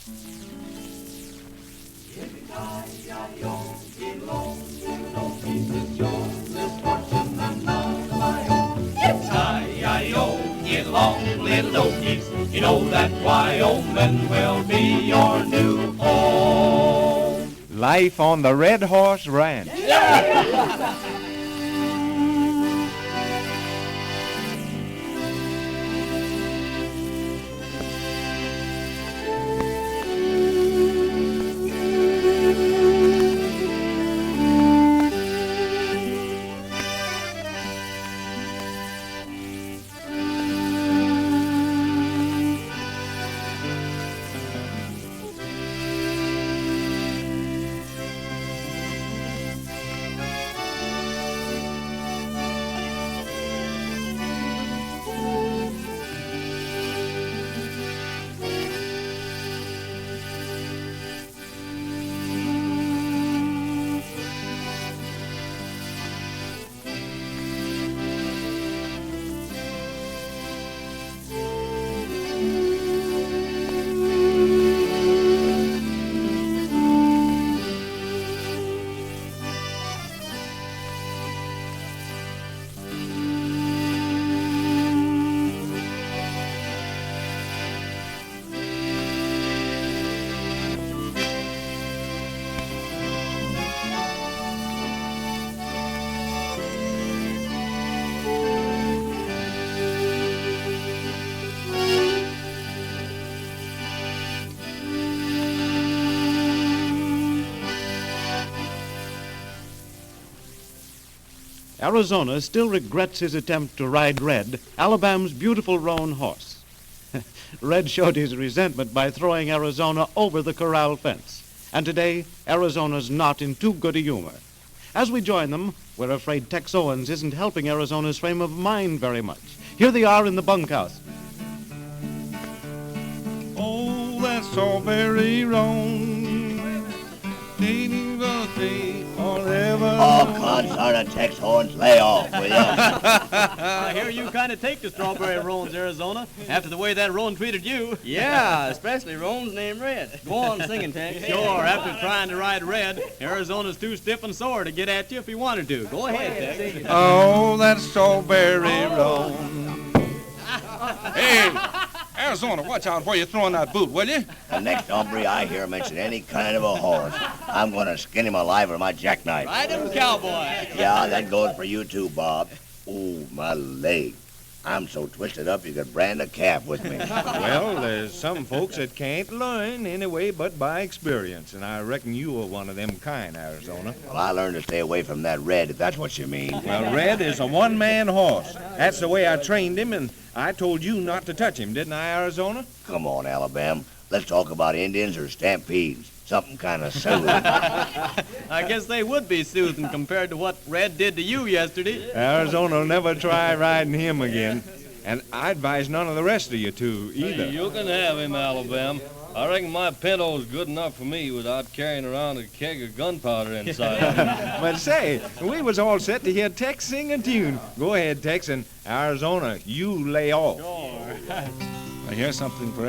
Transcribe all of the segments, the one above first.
Get along, little Okies. You know that Wyoming will be your new home. Life on the Red Horse Ranch. Arizona still regrets his attempt to ride Red, Alabam's beautiful roan horse. Red showed his resentment by throwing Arizona over the corral fence. And today, Arizona's not in too good a humor. As we join them, we're afraid Tex Owens isn't helping Arizona's frame of mind very much. Here they are in the bunkhouse. Oh, that strawberry roan. Oh, consort of Tex Horns, lay off, will you? I hear you kind of take to strawberry roans, Arizona, after the way that roan treated you. Yeah, especially roans named Red. Go on singing, Tex. Sure, after trying to ride Red, Arizona's too stiff and sore to get at you if he wanted to. Go ahead, Tex. Oh, that strawberry roan. Hey, Arizona, watch out where you're throwing that boot, will you? The next hombre I hear mention any kind of a horse, I'm going to skin him alive with my jackknife. Ride him, cowboy. Yeah, that goes for you too, Bob. Ooh, my leg. I'm so twisted up you could brand a calf with me. Well, there's some folks that can't learn anyway but by experience, and I reckon you are one of them kind, Arizona. Well, I learned to stay away from that Red, if that's what you mean. Well, Red is a one-man horse. That's the way I trained him, and I told you not to touch him, didn't I, Arizona? Come on, Alabam. Let's talk about Indians or stampedes. Something kind of soothing. I guess they would be soothing compared to what Red did to you yesterday. Arizona will never try riding him again. And I advise none of the rest of you to either. Hey, you can have him, Alabam. I reckon my pinto's good enough for me without carrying around a keg of gunpowder inside. But say, we was all set to hear Tex sing a tune. Go ahead, Tex, and Arizona, you lay off. Sure. I hear something for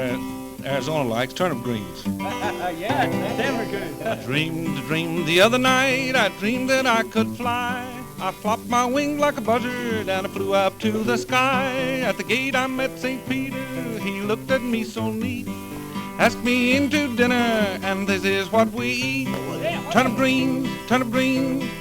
Arizona likes turnip greens. Yeah, never could. I dreamed a dream the other night. I dreamed that I could fly. I flopped my wings like a buzzard and I flew up to the sky. At the gate I met St. Peter. He looked at me so neat. Asked me into dinner, and this is what we eat. Turnip greens,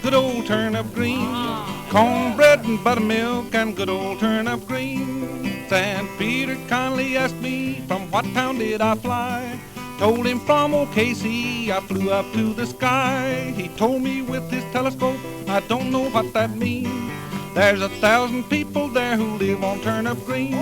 good old turnip greens. Cornbread and buttermilk and good old turnip greens. St. Peter kindly asked me from what town did I fly. Told him from OKC, I flew up to the sky. He told me with his telescope, I don't know what that means. There's 1,000 people there who live on turnip greens.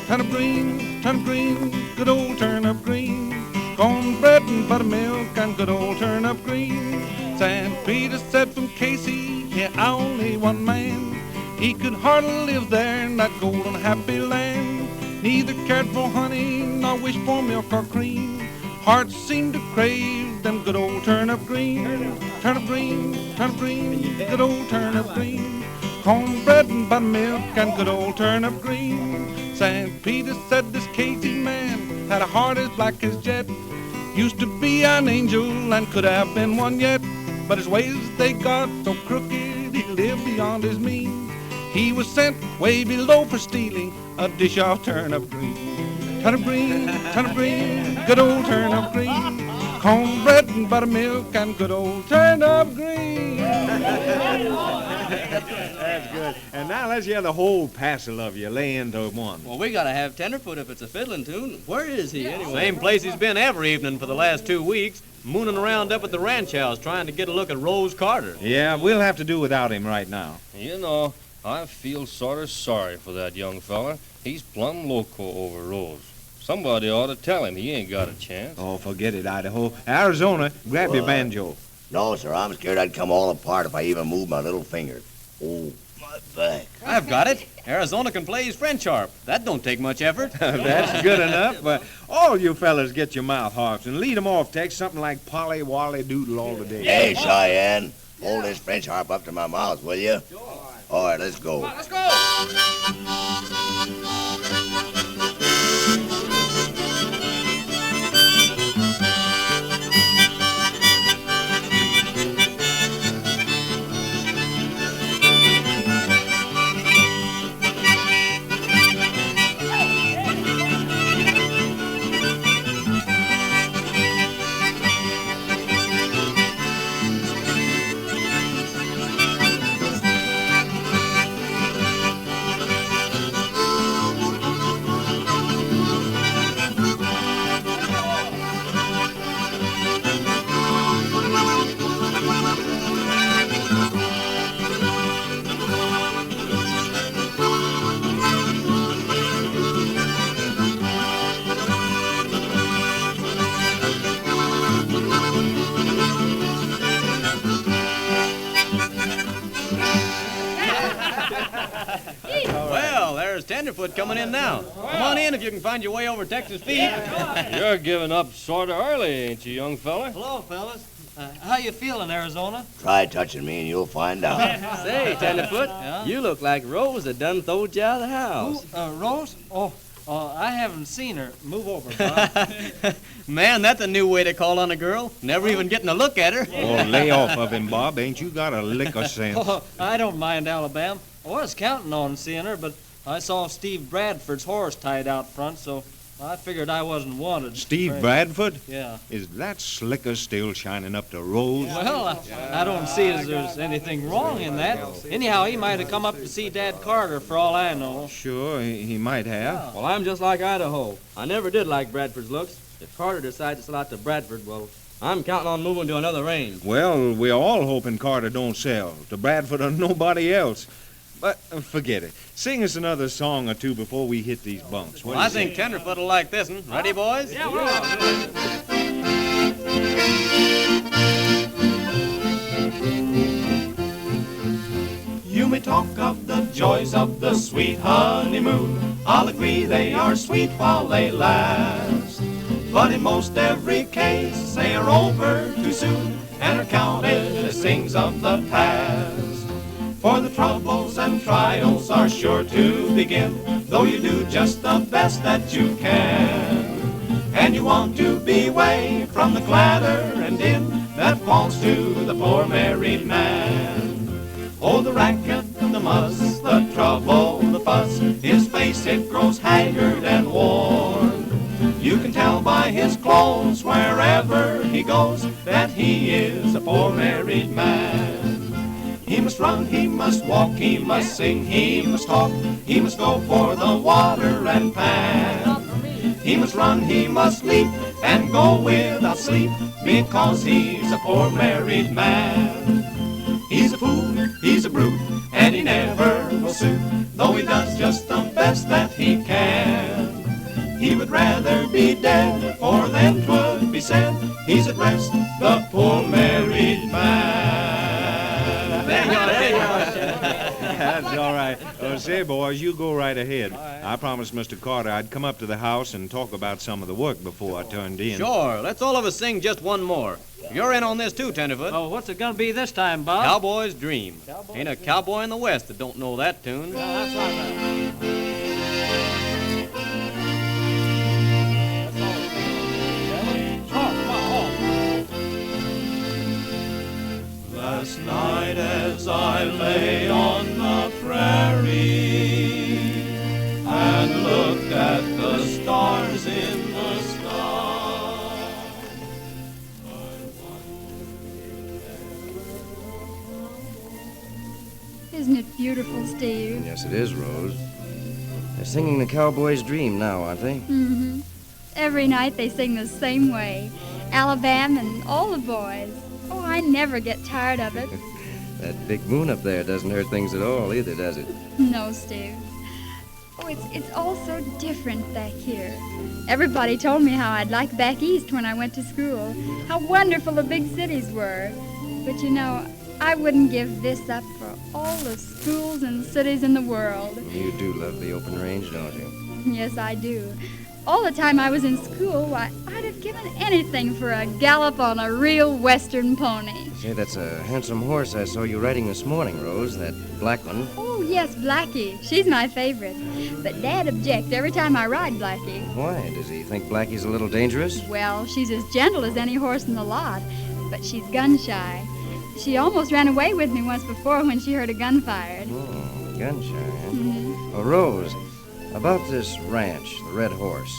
Turnip greens, good old turnip greens. Cornbread and buttermilk and good old turnip greens. St. Peter said from Casey, yeah, I only one man. He could hardly live there in that golden happy land. Neither cared for honey nor wished for milk or cream. Hearts seemed to crave them good old turnip greens. Turnip greens, good old turnip greens. Cornbread and buttermilk and good old turnip greens. St. Peter said this Casey man had a heart as black as jet. Used to be an angel and could have been one yet, but his ways they got so crooked he lived beyond his means. He was sent way below for stealing a dish of turnip green. Turnip green, good old turnip green. Cornbread and buttermilk and good old turnip green. That's good. And now let's hear the whole passel of you lay into one. Well, we gotta have Tenderfoot if it's a fiddling tune. Where is he anyway? Same place he's been every evening for the last 2 weeks, mooning around up at the ranch house trying to get a look at Rose Carter. Yeah, we'll have to do without him right now. You know, I feel sort of sorry for that young fella. He's plumb loco over Rose. Somebody ought to tell him he ain't got a chance. Oh, forget it, Idaho. Arizona, grab your banjo. No, sir, I'm scared I'd come all apart if I even moved my little finger. Oh, my back. I've got it. Arizona can play his French harp. That don't take much effort. That's good enough, but all you fellas get your mouth harps and lead 'em off. Take something like Polly Wally Doodle all the day. Hey, Cheyenne, hold this French harp up to my mouth, will you? All right, let's go. Let's go. Well, there's Tenderfoot coming in now. Come on in if you can find your way over Texas feet. You're giving up sort of early, ain't you, young fella? Hello, fellas. How you feeling, Arizona? Try touching me and you'll find out. Say, Tenderfoot, Yeah? you look like Rose that done throwed you out of the house. Rose? I haven't seen her. Move over, Bob. Man, that's a new way to call on a girl. Never even getting a look at her. Oh, lay off of him, Bob. Ain't you got a lick of sense? Oh, I don't mind Alabam. I was counting on seeing her, but I saw Steve Bradford's horse tied out front, so I figured I wasn't wanted. Steve Bradford? Yeah. Is that slicker still shining up to Rose? Well, I don't see as there's anything wrong in that. Anyhow, he might have come up to see Dad Carter for all I know. Sure, he might have. Well, I'm just like Idaho. I never did like Bradford's looks. If Carter decides to sell out to Bradford, well, I'm counting on moving to another range. Well, we're all hoping Carter don't sell to Bradford or nobody else. But forget it. Sing us another song or two before we hit these bunks. Well, I think Tenderfoot will like this one. Ready, boys? Yeah, we're You may talk of the joys of the sweet honeymoon. I'll agree they are sweet while they last. But in most every case, they are over too soon and are counted as things of the past. For the troubles and trials are sure to begin, though you do just the best that you can. And you want to be away from the clatter and din that falls to the poor married man. Oh, the racket, the muss, the trouble, the fuss, his face it grows haggard and worn. You can tell by his clothes wherever he goes that he is a poor married man. He must run, he must walk, he must sing, he must talk, he must go for the water and pan. He must run, he must leap, and go without sleep, because he's a poor married man. He's a fool, he's a brute, and he never will suit, though he does just the best that he can. He would rather be dead, for then 'twould be said, he's at rest, the poor married man. That's all right. Say, boys, you go right ahead. I promised Mr. Carter I'd come up to the house and talk about some of the work before I turned in. Sure. Let's all of us sing just one more. You're in on this too, Tenderfoot. Oh, what's it gonna be this time, Bob? Cowboy's Dream. Ain't a cowboy in the West that don't know that tune. That's right. stars in the sky. Isn't it beautiful, Steve? Yes, it is, Rose. They're singing the cowboy's dream now, aren't they? Mm-hmm. Every night they sing the same way. Alabam and all the boys. Oh, I never get tired of it. That big moon up there doesn't hurt things at all either, does it? No, Steve. Oh, it's all so different back here. Everybody told me how I'd like back east when I went to school, how wonderful the big cities were. But you know, I wouldn't give this up for all the schools and cities in the world. You do love the open range, don't you? Yes, I do. All the time I was in school, why, I'd have given anything for a gallop on a real western pony. Say, that's a handsome horse I saw you riding this morning, Rose, that black one. Oh, yes, Blackie. She's my favorite. But Dad objects every time I ride Blackie. Why? Does he think Blackie's a little dangerous? Well, she's as gentle as any horse in the lot, but she's gun-shy. She almost ran away with me once before when she heard a gun fired. Oh, gun-shy, huh? Mm-hmm. Oh, Rose, about this ranch, the Red Horse.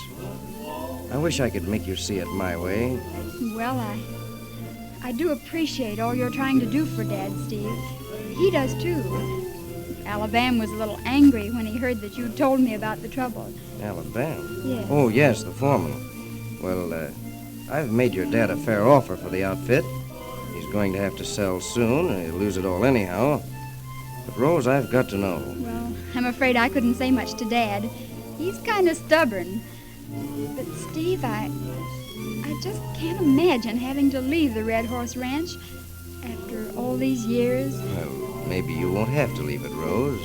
I wish I could make you see it my way. Well, I do appreciate all you're trying to do for Dad, Steve. He does, too. Alabam was a little angry when he heard that you told me about the trouble. Alabam? Yes. Oh, yes, the foreman. Well, I've made your dad a fair offer for the outfit. He's going to have to sell soon, and he'll lose it all anyhow. But, Rose, I've got to know. Well, I'm afraid I couldn't say much to Dad. He's kind of stubborn. But, Steve, I just can't imagine having to leave the Red Horse Ranch after all these years. Well, maybe you won't have to leave it, Rose.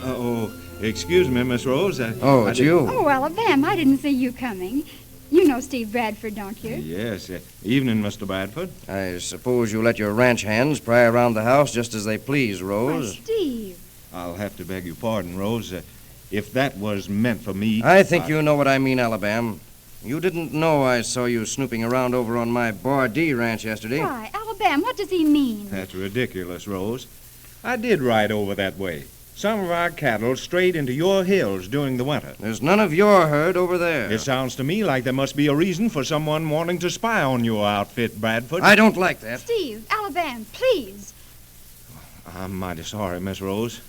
Oh, excuse me, Miss Rose. It's you. Oh, Alabam, I didn't see you coming. You know Steve Bradford, don't you? Yes. Evening, Mr. Bradford. I suppose you let your ranch hands pry around the house just as they please, Rose. Why, Steve. I'll have to beg your pardon, Rose. If that was meant for me... I think you know what I mean, Alabam. You didn't know I saw you snooping around over on my Bardee ranch yesterday. Why, Alabam, what does he mean? That's ridiculous, Rose. I did ride over that way. Some of our cattle strayed into your hills during the winter. There's none of your herd over there. It sounds to me like there must be a reason for someone wanting to spy on your outfit, Bradford. I don't like that. Steve, Alabam, please. I'm mighty sorry, Miss Rose.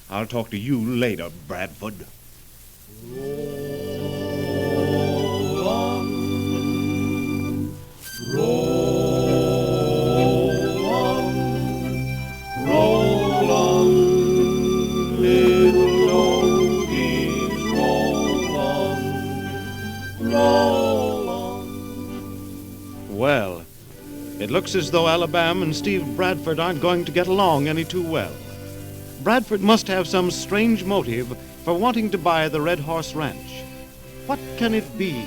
I'll talk to you later, Bradford. Roll on, roll on, roll on, little doggies, roll on, roll on. Well, it looks as though Alabam and Steve Bradford aren't going to get along any too well. Bradford must have some strange motive for wanting to buy the Red Horse Ranch. What can it be?